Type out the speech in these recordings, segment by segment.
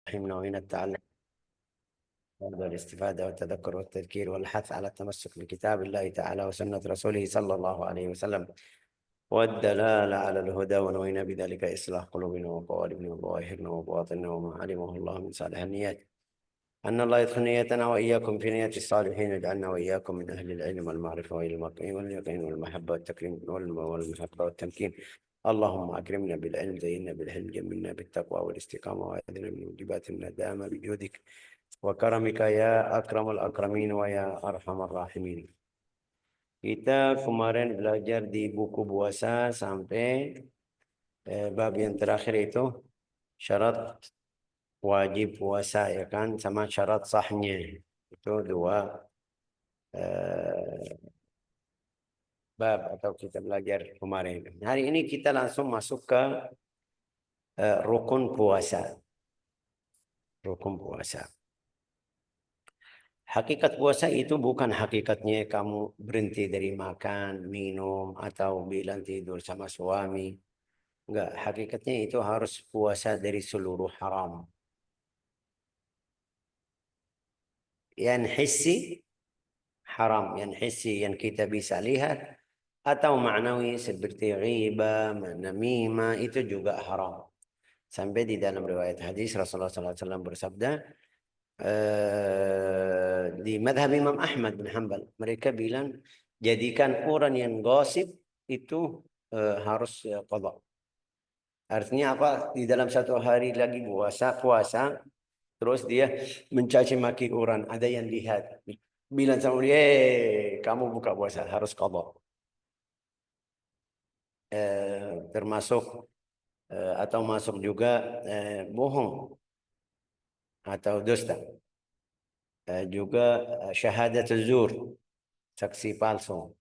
رحمنا ومن التعلم والاستفادة والتذكر والتذكير والحث على التمسك بكتاب الله تعالى وسنة رسوله صلى الله عليه وسلم والدلالة على الهدى، ونوينا بذلك إصلاح قلوبنا وقوالبنا وظواهرنا وبواطننا وما علمه الله من صالح النيات. أن الله يدخل نيتنا وإياكم في نية الصالحين، يجعلنا وإياكم من أهل العلم والمعرفة واليقين والمحبة والتكريم والمحبة والتمكين. اللهم أكرمنا بالعلم، زينا بالحلم، جملنا بالتقوى والاستقامة، وأعذنا من موجبات الندامة بجودك وكرمك يا أكرم الأكرمين ويا أرحم الراحمين. Kita kemarin belajar di buku puasa sampai bab yang terakhir itu syarat wajib puasa, ya kan, sama syarat sahnya. Itu dua bab atau kita belajar kemarin. Hari ini kita langsung masuk ke rukun puasa. Rukun puasa. Hakikat puasa itu bukan hakikatnya kamu berhenti dari makan, minum, atau bilang tidur sama suami. Enggak, hakikatnya itu harus puasa dari seluruh haram. Yang hissi haram, yang hissi yang kita bisa lihat, atau ma'nawi seperti ghibah, namimah, itu juga haram. Sampai di dalam riwayat hadis Rasulullah SAW bersabda, di madhab Imam Ahmad bin Hanbal, mereka bilang jadikan orang yang gosip itu harus qadha. Artinya apa? Di dalam satu hari lagi puasa, terus dia mencaci maki orang, ada yang lihat, bilang sama dia, kamu buka puasa, harus qadha. Termasuk atau masuk juga bohong atau dusta. Juga syahadat zur, saksi palsu,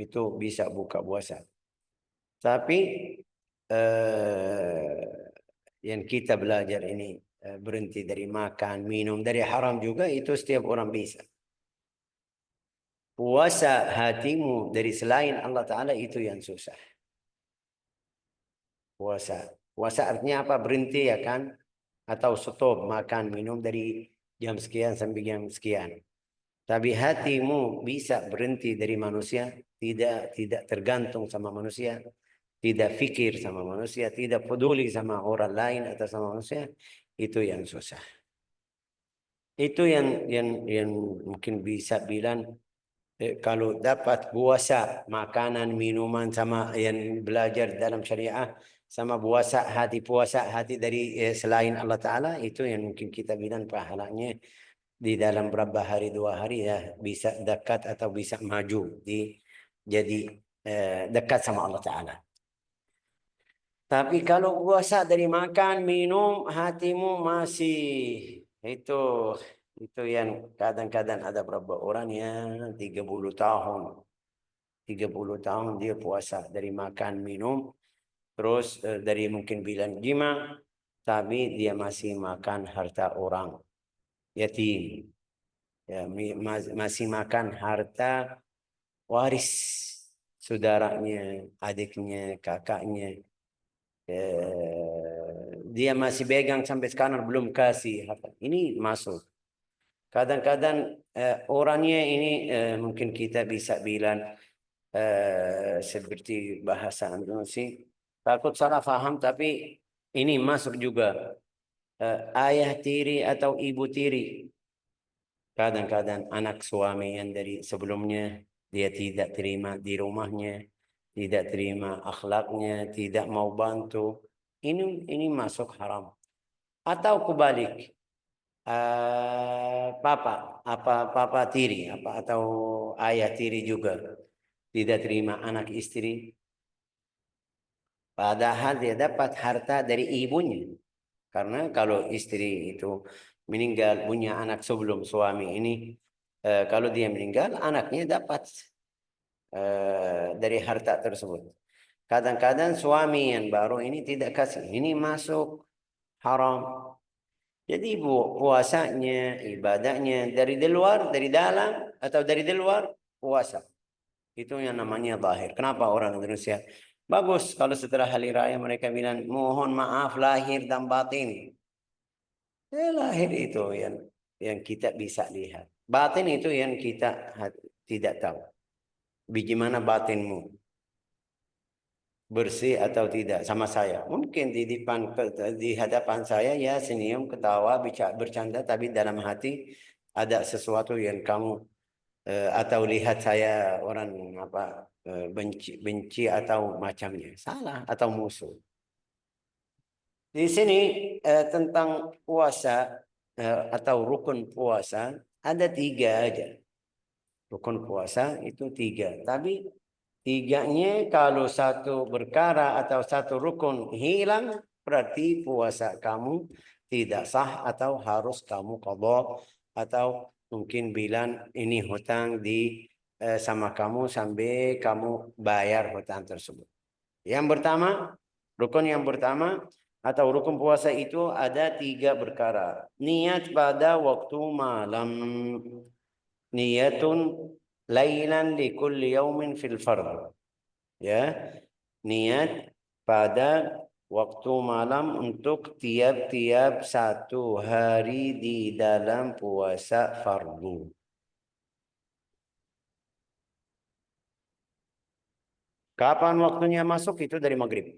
itu bisa buka puasa. Tapi yang kita belajar ini berhenti dari makan, minum, dari haram juga, itu setiap orang bisa. Puasa hatimu dari selain Allah Ta'ala itu yang susah. Puasa artinya apa? Berhenti, ya kan? Atau stop makan, minum dari jam sekian sampai jam sekian. Tapi hatimu bisa berhenti dari manusia, tidak tergantung sama manusia, tidak fikir sama manusia, tidak peduli sama orang lain atau sama manusia, itu yang susah. Itu yang mungkin bisa bilang kalau dapat puasa makanan, minuman, sama yang belajar dalam syariah, sama puasa hati dari selain Allah Ta'ala, itu yang mungkin kita bilang pahalanya di dalam berapa hari, 2 hari ya bisa dekat atau bisa maju jadi dekat sama Allah Ta'ala. Tapi kalau puasa dari makan, minum, hatimu masih itu yang kadang-kadang ada beberapa orang yang 30 tahun. 30 tahun dia puasa dari makan, minum, terus dari mungkin bilang jima, tapi dia masih makan harta orang yatim. Ya, masih makan harta waris saudaranya, adiknya, kakaknya. Dia masih pegang sampai sekarang belum kasih harta. Ini masuk. Kadang-kadang orangnya ini mungkin kita bisa bilang seperti bahasa Indonesia, takut salah paham, tapi ini masuk juga ayah tiri atau ibu tiri. Kadang-kadang anak suami yang dari sebelumnya dia tidak terima di rumahnya, tidak terima akhlaknya, tidak mau bantu. Ini masuk haram. Atau kebalik, papa tiri atau ayah tiri juga tidak terima anak istri, padahal dia dapat harta dari ibunya. Karena kalau istri itu meninggal punya anak sebelum suami ini, kalau dia meninggal anaknya dapat dari harta tersebut. Kadang-kadang suami yang baru ini tidak kasih, ini masuk haram. Jadi puasanya, ibadahnya dari luar, dari dalam, atau dari luar puasa. Itu yang namanya zahir. Kenapa orang Indonesia bagus kalau setelah hari raya mereka bilang mohon maaf lahir dan batin. Lahir itu yang kita bisa lihat. Batin itu yang kita tidak tahu. Bagaimana batinmu? Bersih atau tidak sama saya. Mungkin di hadapan saya ya senyum, ketawa, bercanda, tapi dalam hati ada sesuatu yang kamu atau lihat saya orang apa benci atau macamnya. Salah atau musuh. Di sini tentang puasa atau rukun puasa ada 3 aja. Rukun puasa itu 3. Tapi 3-nya kalau satu perkara atau satu rukun hilang, berarti puasa kamu tidak sah atau harus kamu qadha atau mungkin bilang ini hutang sama kamu sampai kamu bayar hutang tersebut. Yang pertama, rukun yang pertama atau rukun puasa itu ada 3 perkara. Niat pada waktu malam. Niyatun lailan li kulli yaumin fil fard. Ya, niat pada waktu malam untuk tiap-tiap satu hari di dalam puasa fardu. Kapan waktunya masuk? Itu dari maghrib.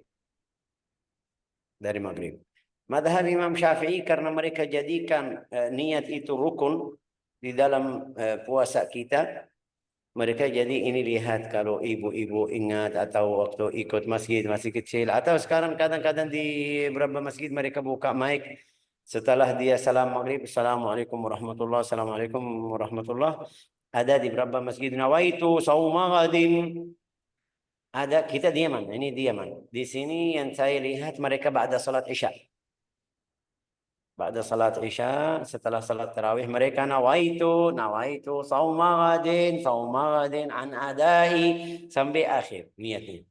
Dari maghrib. Madhab Imam Syafi'i karena mereka jadikan niat itu rukun di dalam puasa kita. Mereka jadi ini lihat kalau ibu-ibu ingat atau waktu ikut masjid masih kecil atau sekarang kadang-kadang di beberapa masjid mereka buka mic setelah dia salam maghrib, assalamualaikum warahmatullah, assalamualaikum warahmatullah. Ada di beberapa masjid nawaitu sauma ghadin. Ada kita diaman, ini diaman. Di sini yang saya lihat mereka ba'da salat Isya. Ba'da salat Isya, setelah salat tarawih mereka nawaitu sauma ghadin an adai sampai akhir niatnya.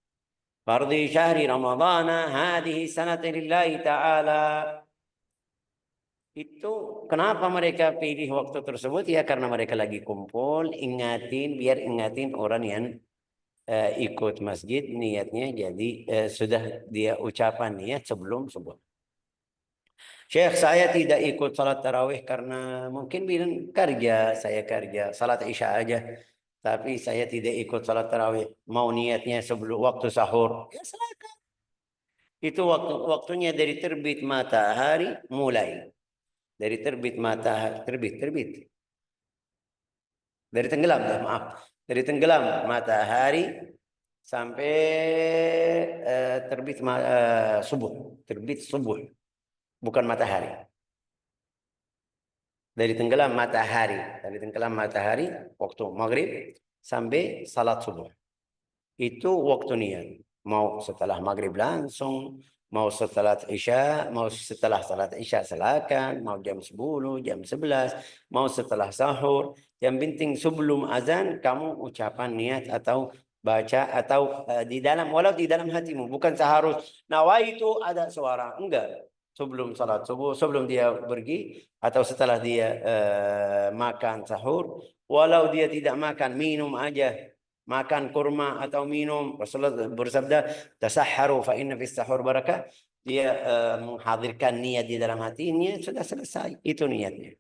Fardhi syahri Ramadhan hadhihi sanata lillahi ta'ala. Itu kenapa mereka pilih waktu tersebut ya karena mereka lagi kumpul biar ingatin orang yang ikut masjid niatnya jadi sudah dia ucapan niat sebelum subuh. Syekh saya tidak ikut salat tarawih karena mungkin bilang saya kerja salat isya aja. Tapi saya tidak ikut salat tarawih. Mau niatnya sebelum waktu sahur. Ya silakan. Itu waktunya dari terbit matahari mulai. Dari terbit matahari terbit. Dari tenggelam ya maaf. Dari tenggelam matahari sampai terbit subuh. Terbit subuh. Bukan matahari. Dari tenggelam matahari waktu maghrib sampai salat subuh. Itu waktu niat. Mau setelah maghrib langsung, mau setelah isya, mau setelah salat isya silakan, mau jam 10, jam 11, mau setelah sahur. Yang penting sebelum azan kamu ucapan niat atau baca atau di dalam walau di dalam hatimu bukan seharus nawaitu ada suara enggak sebelum salat subuh sebelum dia pergi atau setelah dia makan sahur walau dia tidak makan minum aja makan kurma atau minum Rasulullah bersabda tasahharu fa inna fis sahur barakah dia menghadirkan niat di dalam hatinya sudah selesai itu niatnya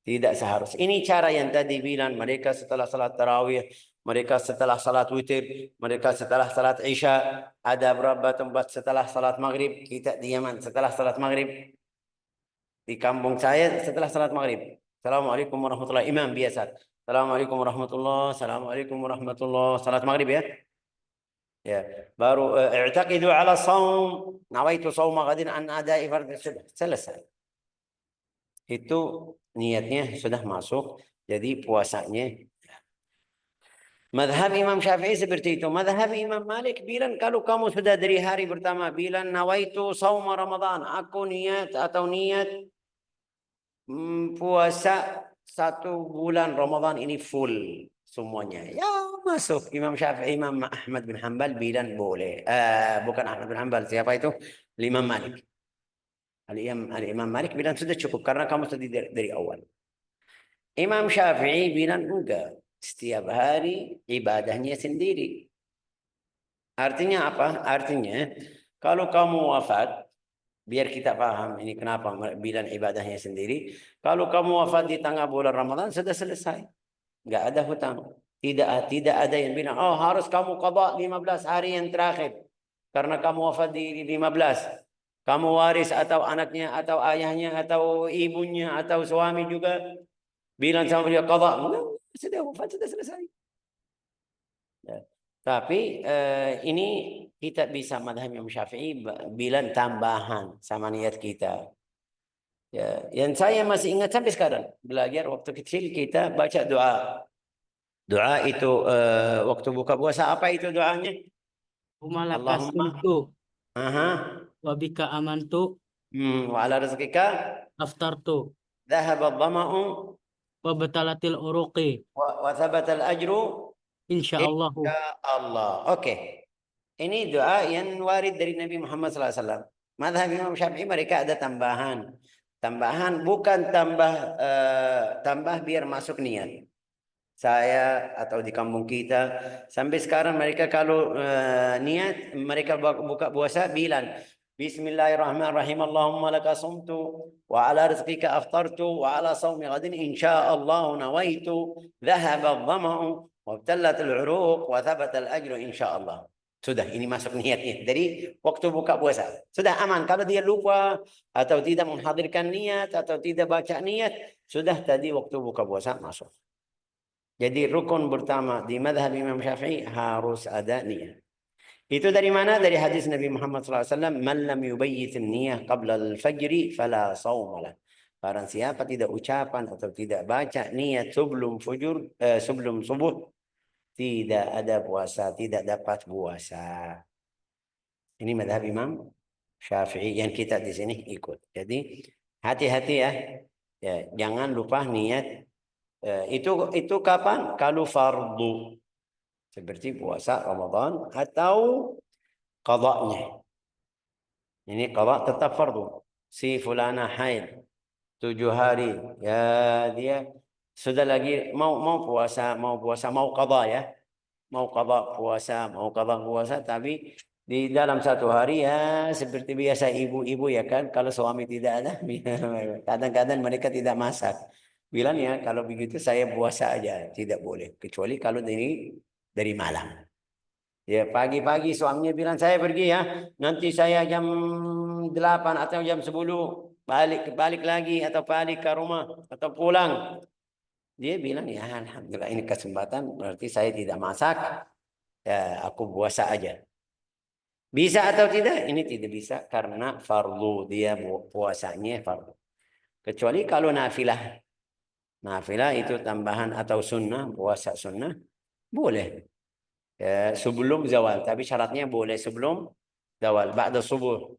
tidak seharusnya ini cara yang tadi bilang mereka setelah salat tarawih mereka setelah salat witir mereka setelah salat isya ada berapa tempat setelah salat maghrib kita di Yaman setelah salat maghrib di kampung saya setelah salat maghrib assalamualaikum warahmatullahi imam biasa assalamualaikum warahmatullahi assalamualaikum warahmatullahi salat maghrib ya ya baru i'taqidu ala saum nawaitu sauma ghadin an adai fardhu subh selesai itu niatnya sudah masuk jadi puasanya madhab Imam Syafi'i seperti itu madhab Imam Malik bilang kalau kamu sudah dari hari pertama bilang nawaitu sauma Ramadan aku niat puasa 1 bulan Ramadan ini full semuanya. Ya masuk Imam Syafi'i, Imam Ahmad bin Hanbal bilang boleh. Bukan Ahmad bin Hanbal, siapa itu? Imam Malik. Imam Malik bilang sudah cukup karena kamu sudah dari awal. Imam Syafi'i bilang enggak. Setiap hari ibadahnya sendiri. Artinya apa? Artinya kalau kamu wafat biar kita paham ini kenapa bilan ibadahnya sendiri. Kalau kamu wafat di tengah bulan Ramadan sudah selesai, nggak ada hutang. Tidak ada yang bilang, oh harus kamu qada 15 hari yang terakhir karena kamu wafat di 15. Kamu waris atau anaknya atau ayahnya atau ibunya atau suami juga bilang sama dia qada. Enggak, sudah wafat sudah selesai. Ya. Tapi ini kita bisa madhab Imam Syafi'i bilang tambahan sama niat kita. Ya, yang saya masih ingat sampai sekarang belajar waktu kecil kita baca doa. Doa itu waktu buka puasa apa itu doanya? Umalaka Allahumma sumtu aha wabika amantu wa ala rizqika aftartu dhahaba dhama'u wabtalatil uruqi wa thabata al-ajru insyaallahu. insya Allah. Oke. Ini doa yang warid dari Nabi Muhammad SAW. Madhab Imam Syafi'i mereka ada tambahan. Tambahan bukan tambah biar masuk niat. Saya atau di kampung kita sampai sekarang mereka kalau niat mereka buka puasa bilang Bismillahirrahmanirrahim Allahumma laka sumtu wa ala rizqika aftartu wa ala sawmi ghadin insyaallah nawaitu dhahaba adh-dhama'u wa ibtallat al-'uruq wa thabata al-ajru insyaallah. Sudah ini masuk niatnya. Jadi waktu buka puasa sudah aman. Kalau dia lupa atau tidak menghadirkan niat atau tidak baca niat, sudah tadi waktu buka puasa masuk. Jadi rukun pertama di madhab Imam Syafi'i harus ada niat. Itu dari mana? Dari hadis Nabi Muhammad SAW. Man lam yubayyit niyah qabla al-fajri fala sawmalah. Barang siapa tidak ucapan atau tidak baca niat sebelum subuh, tidak ada puasa, tidak dapat puasa. Ini madhab Imam Syafi'i yang kita di sini ikut. Jadi hati-hati ya. Ya, jangan lupa niat. Itu kapan? Kalau fardu. Seperti puasa Ramadan atau qadanya. Ini qada tetap fardu. Si fulana haid 7 hari. Ya dia sudah lagi mau puasa, mau qada ya. Mau qada puasa, tapi di dalam 1 hari ya seperti biasa ibu-ibu ya kan. Kalau suami tidak ada, kadang-kadang mereka tidak masak. Bilang ya kalau begitu saya puasa aja, tidak boleh kecuali kalau dari malam. Ya pagi-pagi suaminya bilang saya pergi ya, nanti saya jam 8 atau jam 10 balik lagi atau balik ke rumah atau pulang. Dia bilang ya alhamdulillah ini kesempatan berarti saya tidak masak, ya aku puasa aja. Bisa atau tidak? Ini tidak bisa karena fardu dia puasanya fardu. Kecuali kalau nafilah. Nafilah itu tambahan atau sunnah, puasa sunnah, boleh. Ya, sebelum zawal, tapi syaratnya boleh sebelum zawal. Ba'da subuh.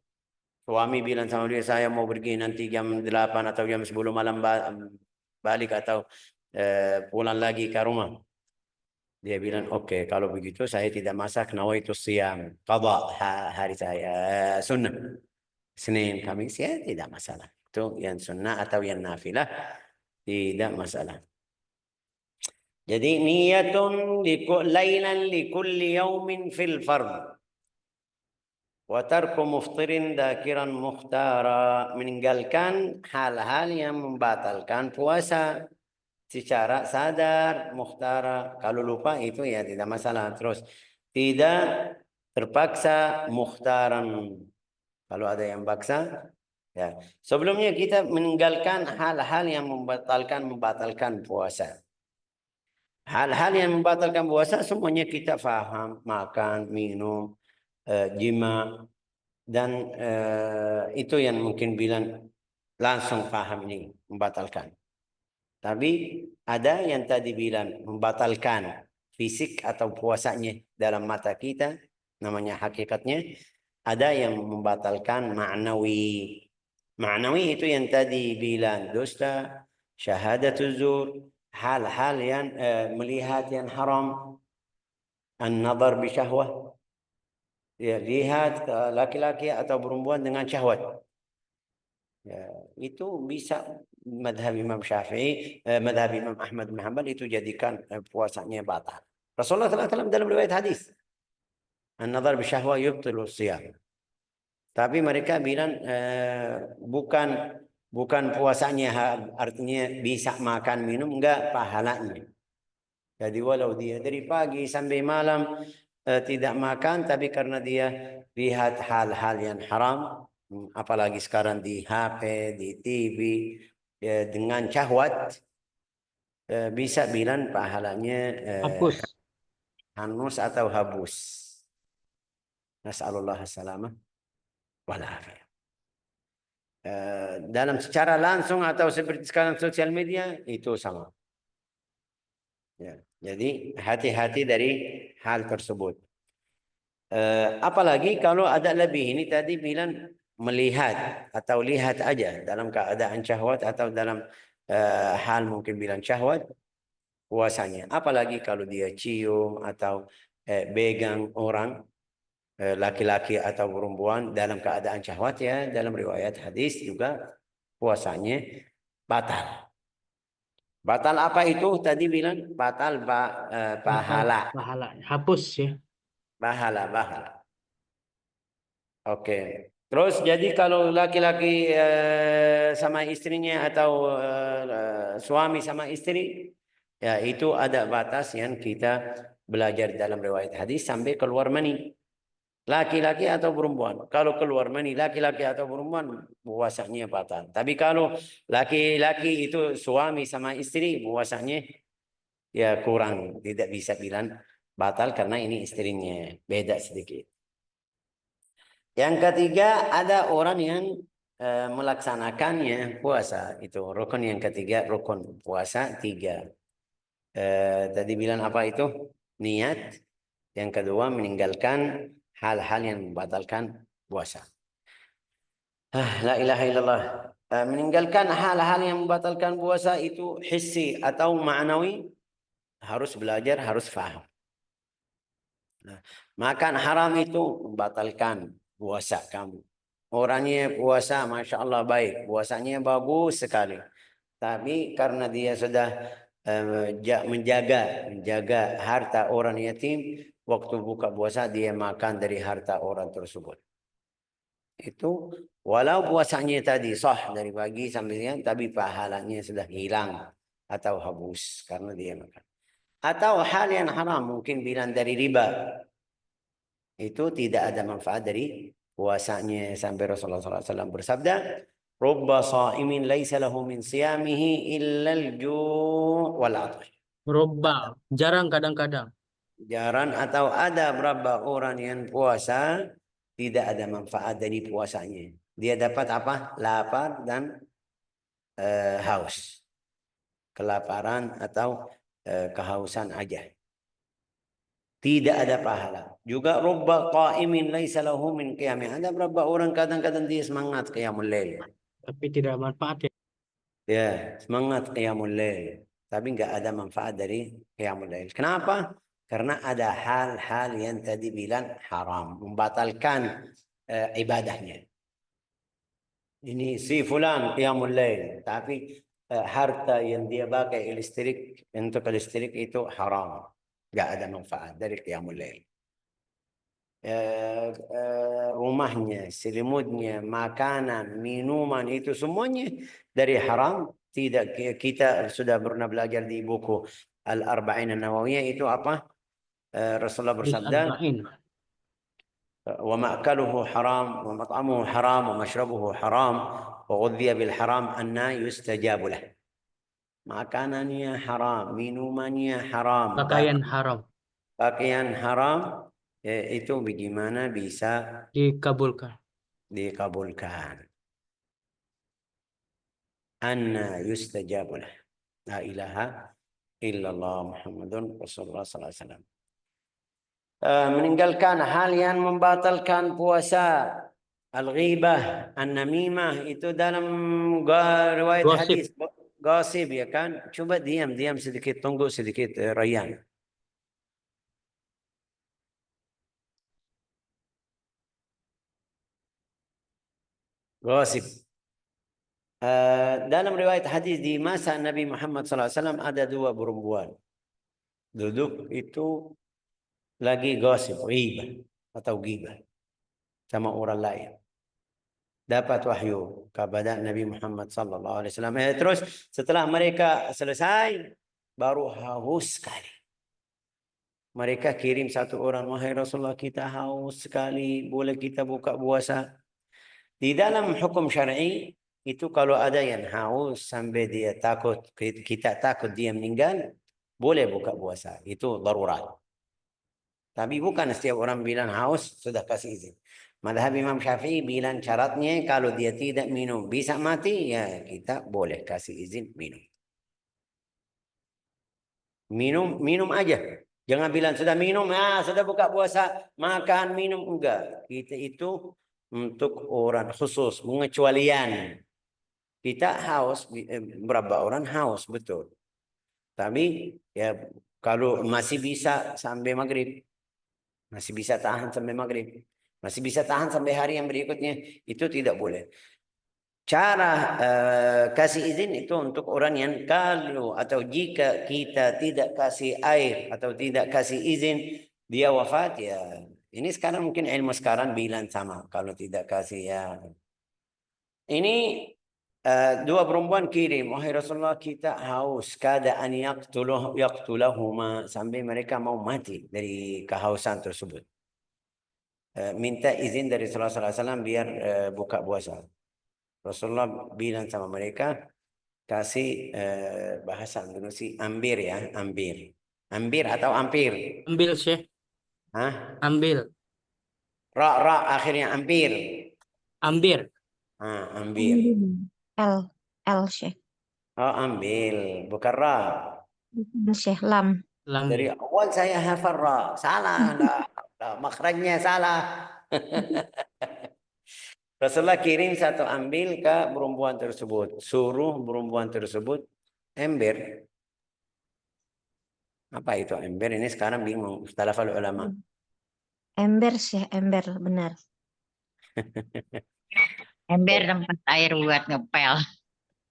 Suami bilang sama dia, saya mau pergi nanti jam 8 atau jam 10 malam balik atau pulang lagi ke rumah. Dia bilang, oke, kalau begitu saya tidak masak, nawaitu siyam. Qadha hari saya, sunnah. Senin, Kamis, ya tidak masalah. Itu yang sunnah atau yang nafilah, tidak masalah. Jadi niyatun lailan likulli yaumin fil fard. Wa tarku muftirin dakiran mukhtara. Meninggalkan hal-hal yang membatalkan puasa secara sadar mukhtara. Kalau lupa itu ya tidak masalah. Terus tidak terpaksa mukhtaran. Kalau ada yang paksa ya. Sebelumnya kita meninggalkan hal-hal yang membatalkan puasa. Hal-hal yang membatalkan puasa semuanya kita faham, makan, minum, jima, dan itu yang mungkin bilang langsung paham ini membatalkan. Tapi ada yang tadi bilang membatalkan fisik atau puasanya dalam mata kita, namanya hakikatnya. Ada yang membatalkan ma'nawi. Ma'nawi itu yang tadi bilang dusta, syahadatuz zur, hal-hal yang melihat yang haram, an-nazar bi syahwah, ya, lihat laki-laki atau perempuan dengan syahwat. Ya, itu bisa madhab Imam Syafi'i, madhab Imam Ahmad bin Hanbal itu jadikan puasanya batal. Rasulullah SAW dalam riwayat hadis, an-nazar bi syahwah yubtilu siyam. Tapi mereka bilang bukan puasanya, artinya bisa makan minum, enggak, pahalanya. Jadi walau dia dari pagi sampai malam tidak makan, tapi karena dia lihat hal-hal yang haram, apalagi sekarang di HP, di TV, dengan syahwat, bisa bilang pahalanya Hapus. hangus atau habus. Nas'alullah salamah wal afiyah. Dalam secara langsung atau seperti sekarang sosial media itu sama. Ya. Jadi hati-hati dari hal tersebut. Apalagi kalau ada lebih, ini tadi bilang melihat atau lihat aja dalam keadaan syahwat atau dalam hal mungkin bilang syahwat, puasanya. Apalagi kalau dia cium atau pegang orang, laki-laki atau perempuan dalam keadaan syahwat, ya dalam riwayat hadis juga puasanya batal. Batal apa itu? Tadi bilang batal Batal pahala. pahala. Hapus ya. Pahala. Oke. Terus jadi kalau laki-laki sama istrinya atau suami sama istri, ya itu ada batas yang kita belajar dalam riwayat hadis sampai keluar mani. Laki-laki atau perempuan. Kalau keluar mani laki-laki atau perempuan, puasanya batal. Tapi kalau laki-laki itu suami sama istri, puasanya ya kurang. Tidak bisa bilang batal karena ini istrinya. Beda sedikit. Yang ketiga, ada orang yang melaksanakannya puasa. Itu rukun yang ketiga, rukun puasa 3. Tadi bilang apa itu? Niat. Yang kedua, meninggalkan hal-hal yang membatalkan puasa. La ilaha illallah. Meninggalkan hal-hal yang membatalkan puasa itu hissi atau ma'nawi, harus belajar, harus faham. Makan haram itu membatalkan puasa kamu. Orangnya puasa, masya Allah baik, puasanya bagus sekali. Tapi karena dia sudah menjaga harta orang yatim, waktu buka puasa dia makan dari harta orang tersebut. Itu walau puasanya tadi sah dari pagi sampai siang, tapi pahalanya sudah hilang atau habis karena dia makan. Atau hal yang haram, mungkin bilang dari riba, itu tidak ada manfaat dari puasanya, sampai Rasulullah SAW bersabda, "Rubba sha'imin laisa lahu min siyamihi illa al-ju' wal 'atash." Robba. Jarang kadang-kadang. Jarang atau ada berapa orang yang puasa tidak ada manfaat dari puasanya. Dia dapat apa? Lapar dan haus. Kelaparan atau kehausan aja. Tidak ada pahala. Juga rubba qa'imin laisa lahu min qiyamih. Ada berapa orang kadang-kadang dia semangat qiyamul lail. Tapi tidak manfaat ya. Ya, semangat qiyamul lail. Tapi enggak ada manfaat dari qiyamul lail. Kenapa? Karena ada hal-hal yang tadi bilang haram, membatalkan ibadahnya. Ini si fulan qiyamul lail, tapi harta yang dia pakai listrik untuk listrik itu haram. Enggak ada manfaat dari qiyamul lail. Rumahnya, selimutnya, makanan, minuman, itu semuanya dari haram. Tidak, kita sudah pernah belajar di buku Al-Arba'in An-Nawawiyah itu apa? Rasulullah bersabda, Arba'in. "Wa ma'kaluhu haram, wa mat'amuhu haram, wa mashrabuhu haram, wa ghudhiya bil haram, anna yustajabu lah." Makanannya haram, minumannya haram, Pakaian haram. pakaian haram, itu bagaimana bisa Dikabulkan. dikabulkan? Anna yustajabu lah. La ilaha illallah Muhammadun Rasulullah sallallahu alaihi wasallam. Meninggalkan hal yang membatalkan puasa, al-ghibah, an-namimah, itu dalam riwayat Gosip. hadis. Gosip, ya kan? Coba diam sedikit, tunggu sedikit, Rayyan. Gosip. Dalam riwayat hadis di masa Nabi Muhammad SAW ada 2 perempuan. Duduk itu lagi gosip, ghibah atau ghibah sama orang lain. dapat wahyu kepada Nabi Muhammad sallallahu alaihi wasallam. Terus setelah mereka selesai baru haus sekali. Mereka kirim satu orang, wahai Rasulullah kita haus sekali, boleh kita buka puasa? Di dalam hukum syar'i itu kalau ada yang haus sampai dia takut, kita takut dia meninggal, boleh buka puasa. Itu darurat. Tapi bukan setiap orang bilang haus sudah kasih izin. Madhab Imam Syafi'i bilang syaratnya kalau dia tidak minum bisa mati, ya kita boleh kasih izin minum. Minum aja. Jangan bilang sudah minum, sudah buka puasa, makan, minum. Enggak. Kita itu untuk orang khusus, pengecualian. Kita haus, berapa orang haus, betul. Tapi ya kalau masih bisa sampai maghrib, masih bisa tahan sampai maghrib, masih bisa tahan sampai hari yang berikutnya, itu tidak boleh. Cara kasih izin itu untuk orang yang kalau atau jika kita tidak kasih air atau tidak kasih izin dia wafat, ya ini sekarang mungkin ilmu sekarang bilang sama kalau tidak kasih ya. Ini dua perempuan kirim, wahai Rasulullah kita haus keadaan yaqtulahuma sampai mereka mau mati dari kehausan tersebut. Minta izin dari Rasulullah SAW biar buka puasa. Rasulullah bilang sama mereka kasih bahasa Indonesia ambir ya, ambir atau ampir. Ambil Syekh. Hah? Ambil. Ra akhirnya ampir. Ambir. Ambir. L L Syekh. Oh, ambil bukan ra. Syekh lam. Lam. Dari awal saya hafal ra, salah lah, makhrajnya salah. Rasulullah kirim satu ambil ke perempuan tersebut, suruh perempuan tersebut ember. Apa itu ember? Ini sekarang bingung. Ikhtilafal ulama. Ember Syekh, ember benar. Ember tempat air buat ngepel.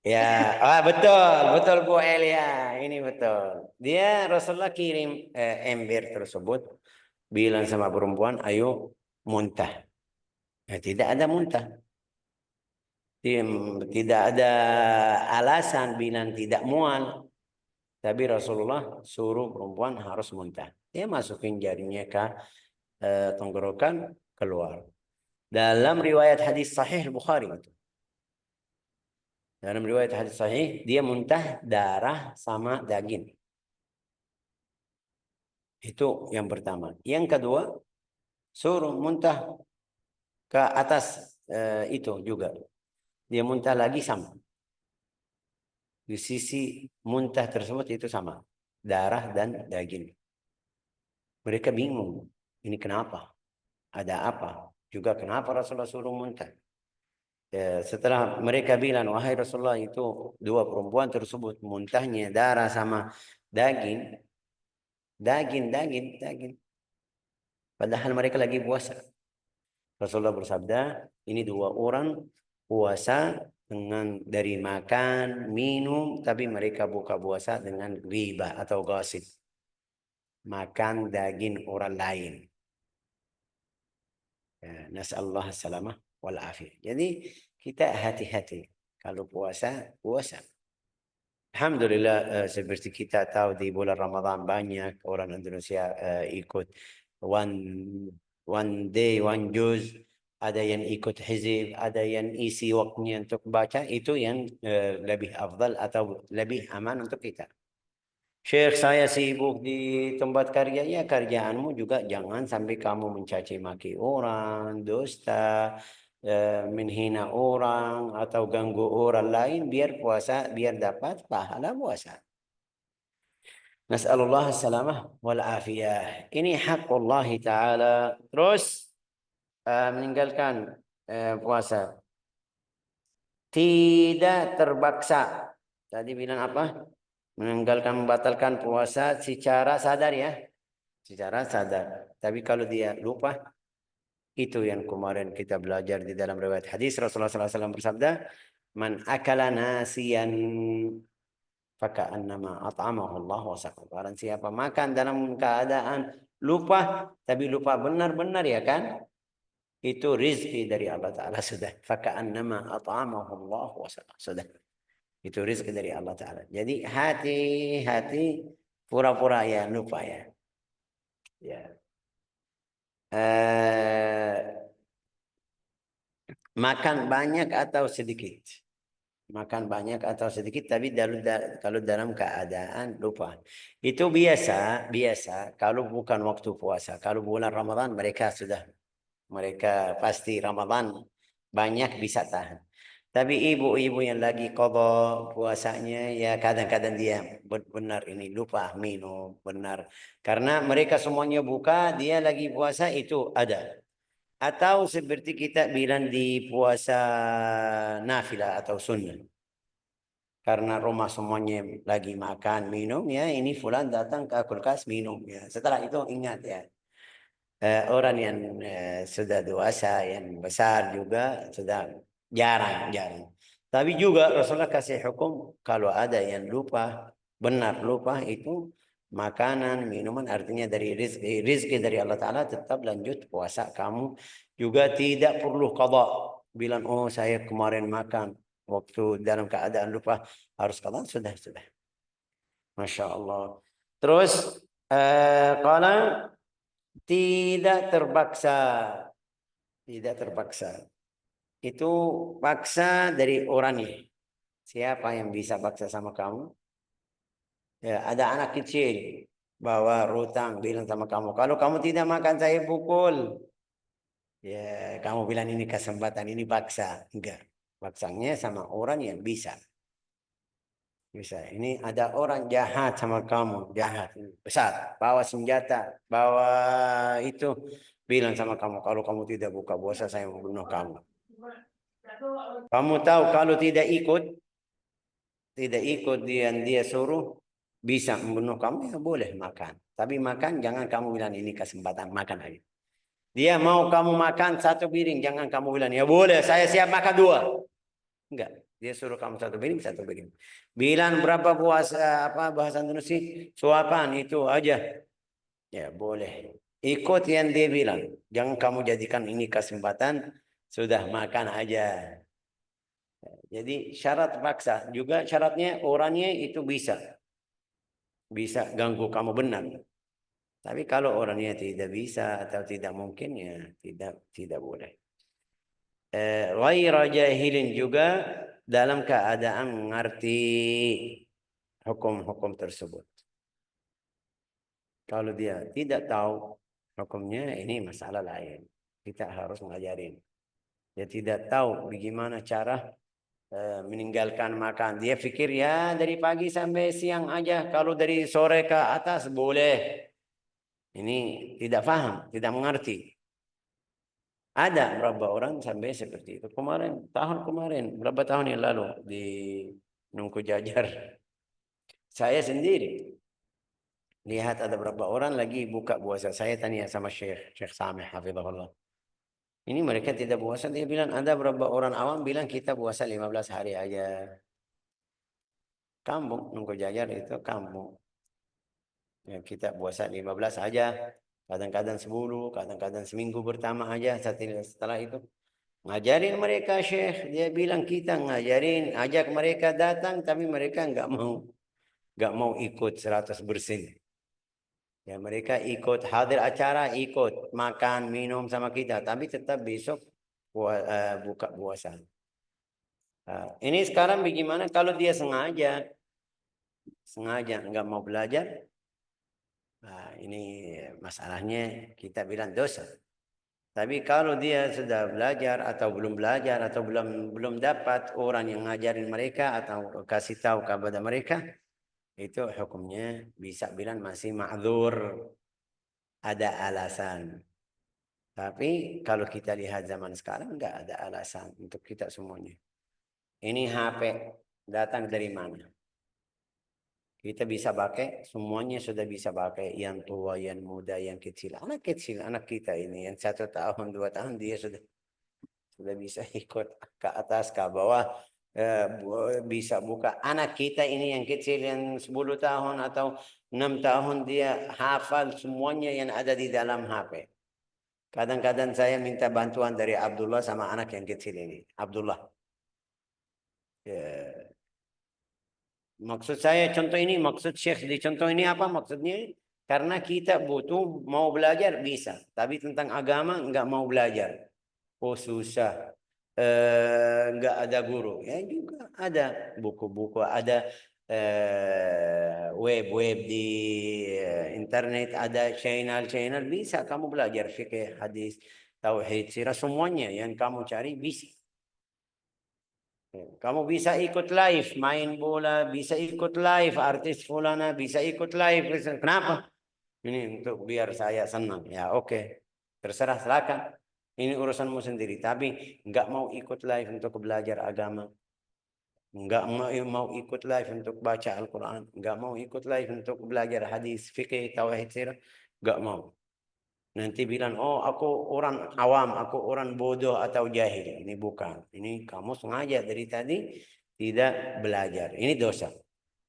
Ya, betul Bu Elia, ini betul. Dia Rasulullah kirim ember tersebut, bilang sama perempuan, ayo muntah. Tidak ada muntah. Tidak ada alasan bilang tidak mual. Tapi Rasulullah suruh perempuan harus muntah. Dia masukin jarinya ke tenggorokan, keluar. Dalam riwayat hadis sahih Bukhari itu. Dalam riwayat hadis sahih, dia muntah darah sama daging. Itu yang pertama. Yang kedua, suruh muntah ke atas itu juga. Dia muntah lagi sama. Di sisi muntah tersebut itu sama. Darah dan daging. Mereka bingung. Ini kenapa? Ada apa? Juga kenapa Rasulullah suruh muntah? Setelah mereka bilang, wahai Rasulullah itu dua perempuan tersebut muntahnya darah sama daging. Daging. Padahal mereka lagi puasa. Rasulullah bersabda, ini dua orang puasa dengan dari makan, minum, tapi mereka buka puasa dengan riba atau gosip. Makan daging orang lain. Nasallahu salamah wal afiyah. Jadi kita hati-hati. Kalau puasa. Alhamdulillah seperti kita tahu di bulan Ramadan banyak orang Indonesia ikut one day, one juz. Ada yang ikut hizib, ada yang isi waktunya untuk baca. Itu yang lebih afdal atau lebih aman untuk kita. Syekh, saya sibuk di tempat kerja. Ya, kerjaanmu juga jangan sampai kamu mencaci maki orang, dusta, menghina orang, atau ganggu orang lain. Biar puasa, biar dapat pahala puasa. Nas'alullah salamah wal afiyah. Ini hak Allah Ta'ala. Terus meninggalkan puasa. Tidak terpaksa. Tadi bilang apa? Membatalkan puasa secara sadar ya. Secara sadar. Tapi kalau dia lupa, itu yang kemarin kita belajar di dalam riwayat hadis Rasulullah SAW bersabda, man akala nasiyan faka'annama at'amahu Allah wa saqahu. Barang siapa makan dalam keadaan lupa, tapi lupa benar-benar ya kan? itu rizki dari Allah Ta'ala sudah. Faka'annama at'amahullah wa saqah. Sudah. Itu rizki dari Allah Ta'ala. Jadi hati-hati pura-pura ya lupa ya. Ya. Makan banyak atau sedikit. Makan banyak atau sedikit, tapi kalau dalam keadaan lupa. Itu biasa kalau bukan waktu puasa. Kalau bulan Ramadan mereka pasti Ramadan banyak bisa tahan. Tapi ibu-ibu yang lagi qadha puasanya ya kadang-kadang dia benar ini lupa minum benar. Karena mereka semuanya buka, dia lagi puasa itu ada. Atau seperti kita bilang di puasa nafilah atau sunnah. Karena rumah semuanya lagi makan minum ya, ini fulan datang ke kulkas minum ya. Setelah itu ingat ya, orang yang sudah dewasa yang besar juga sudah jarang. Tapi juga Rasulullah kasih hukum kalau ada yang benar lupa itu makanan minuman artinya dari rizki dari Allah Ta'ala, tetap lanjut puasa. Kamu juga tidak perlu qadha bilang oh saya kemarin makan waktu dalam keadaan lupa harus qadha. Sudah Masya Allah. Terus kalau tidak terpaksa itu paksa dari orangnya. Siapa yang bisa paksa sama kamu? Ya, ada anak kecil bawa rutang bilang sama kamu, kalau kamu tidak makan saya pukul. Ya, kamu bilang ini kesempatan, ini paksa. Enggak. Paksanya sama orang yang bisa. Ini ada orang jahat sama kamu, jahat besar, bawa senjata, bawa itu, bilang sama kamu, kalau kamu tidak buka puasa saya membunuh kamu. Kamu tahu kalau tidak ikut dia suruh bisa membunuh kamu, ya boleh makan. Tapi makan jangan kamu bilang ini kesempatan, makan aja. Dia mau kamu makan 1 piring, jangan kamu bilang ya boleh saya siap makan 2. Enggak, dia suruh kamu 1 piring 1 piring. Bilang berapa puasa bahasa Indonesia suapan itu aja. Ya boleh. Ikut yang dia bilang. Jangan kamu jadikan ini kesempatan, sudah makan aja. Jadi syarat paksa juga syaratnya orangnya itu bisa ganggu kamu benar. Tapi kalau orangnya tidak bisa atau tidak mungkin ya tidak boleh. Ghaira jahilin juga dalam keadaan mengerti hukum-hukum tersebut. Kalau dia tidak tahu hukumnya, ini masalah lain. Kita harus mengajarin. Dia tidak tahu bagaimana cara meninggalkan makan. Dia pikir ya dari pagi sampai siang aja. Kalau dari sore ke atas boleh. Ini tidak paham, tidak mengerti. Ada berapa orang sampai seperti itu. Tahun kemarin, berapa tahun yang lalu di Nungku Jajar. Saya sendiri lihat ada berapa orang lagi buka puasa. Saya tanya sama Syekh Sameh hafizahullah. Ini mereka tidak puasa. Dia bilang ada berapa orang awam bilang kita puasa 15 hari aja. Kampung Nungku Jajar itu kampung. Ya, kita puasa 15 aja. Kadang-kadang 10, kadang-kadang seminggu pertama aja. Setelah itu ngajarin mereka Syekh. Dia bilang kita ngajarin, ajak mereka datang, tapi mereka nggak mau ikut 100%. Ya mereka ikut hadir acara, ikut makan minum sama kita, tapi tetap besok buka puasa. Ini sekarang bagaimana kalau dia sengaja nggak mau belajar? Ini masalahnya kita bilang dosa. Tapi kalau dia sudah belajar atau belum belajar atau belum dapat orang yang ngajarin mereka atau kasih tahu kepada mereka, itu hukumnya bisa bilang masih ma'dzur, ada alasan. Tapi kalau kita lihat zaman sekarang nggak ada alasan untuk kita semuanya. Ini HP datang dari mana? Kita bisa pakai, semuanya sudah bisa pakai. Yang tua, yang muda, yang kecil. Anak kecil, anak kita ini. Yang 1 tahun, 2 tahun, dia sudah bisa ikut ke atas, ke bawah. Bisa buka. Anak kita ini yang kecil, yang 10 tahun atau 6 tahun, dia hafal semuanya yang ada di dalam HP. Kadang-kadang saya minta bantuan dari Abdullah sama anak yang kecil ini. Abdullah. Ya. Maksud saya contoh ini, maksud Syekh di contoh ini apa maksudnya? Karena kita butuh mau belajar bisa, tapi tentang agama nggak mau belajar. Oh susah, nggak ada guru. Ya juga ada buku-buku, ada web-web di internet, ada channel-channel, bisa kamu belajar fikih, hadis, tauhid, sirah, semuanya yang kamu cari bisa. Kamu bisa ikut live main bola, bisa ikut live artis fulana, bisa ikut live. Kenapa? Ini untuk biar saya senang. Ya oke, terserah silakan. Ini urusanmu sendiri. Tapi nggak mau ikut live untuk belajar agama. Nggak mau ikut live untuk baca Al-Quran. Nggak mau ikut live untuk belajar hadis, fikih, tauhid, sirah. Nggak mau. Nanti bilang, oh aku orang awam, aku orang bodoh atau jahil. Ini bukan. Ini kamu sengaja dari tadi tidak belajar. Ini dosa.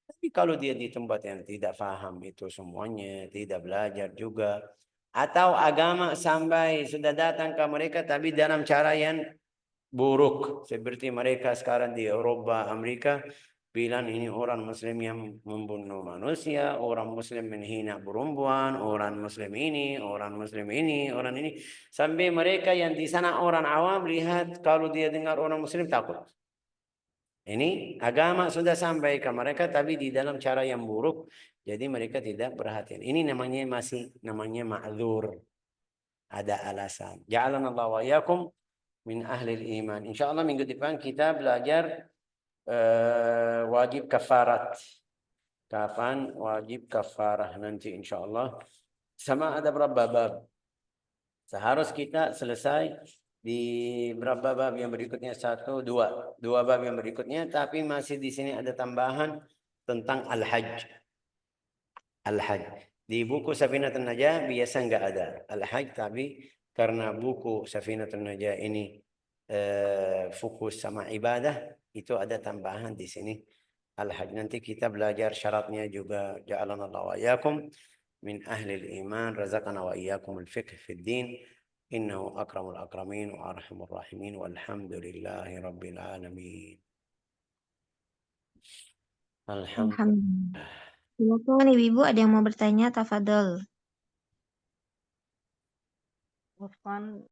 Tapi kalau dia di tempat yang tidak paham itu semuanya, tidak belajar juga. Atau agama sampai sudah datang ke mereka tapi dalam cara yang buruk. Seperti mereka sekarang di Eropa, Amerika. Bilang ini orang muslim yang membunuh manusia, orang muslim menghina perempuan, orang muslim ini, orang muslim ini, orang ini. Sampai mereka yang di sana orang awam lihat kalau dia dengar orang muslim takut. Ini agama sudah sampai ke mereka tapi di dalam cara yang buruk. Jadi mereka tidak perhatian. Ini namanya ma'dzur. Ada alasan. Ja'alana Allah wa iyyakum min ahli iman. Insyaallah minggu depan kita belajar wajib kafarat. Kapan wajib kafarah nanti insyaallah. Sama ada berapa bab. Seharus kita selesai di berapa bab yang berikutnya? 1, 2. 2 bab yang berikutnya. Tapi masih di sini ada tambahan tentang al-hajj. Al-hajj. Di buku Safinatun Najah biasa nggak ada al-hajj. Tapi karena buku Safinatun Najah ini fokus sama ibadah, itu ada tambahan di sini al-hajj. Nanti kita belajar syaratnya juga. Ja'alana Allah wa iyyakum min ahli iman, razaqana wa iyyakum al-fiqh fid din. Innahu akramul akramin wa arhamur rahimin walhamdulillahi rabbil alamin. Alhamdulillah. Alhamdulillah. Silakan Ibu, ada yang mau bertanya? Tafadhol.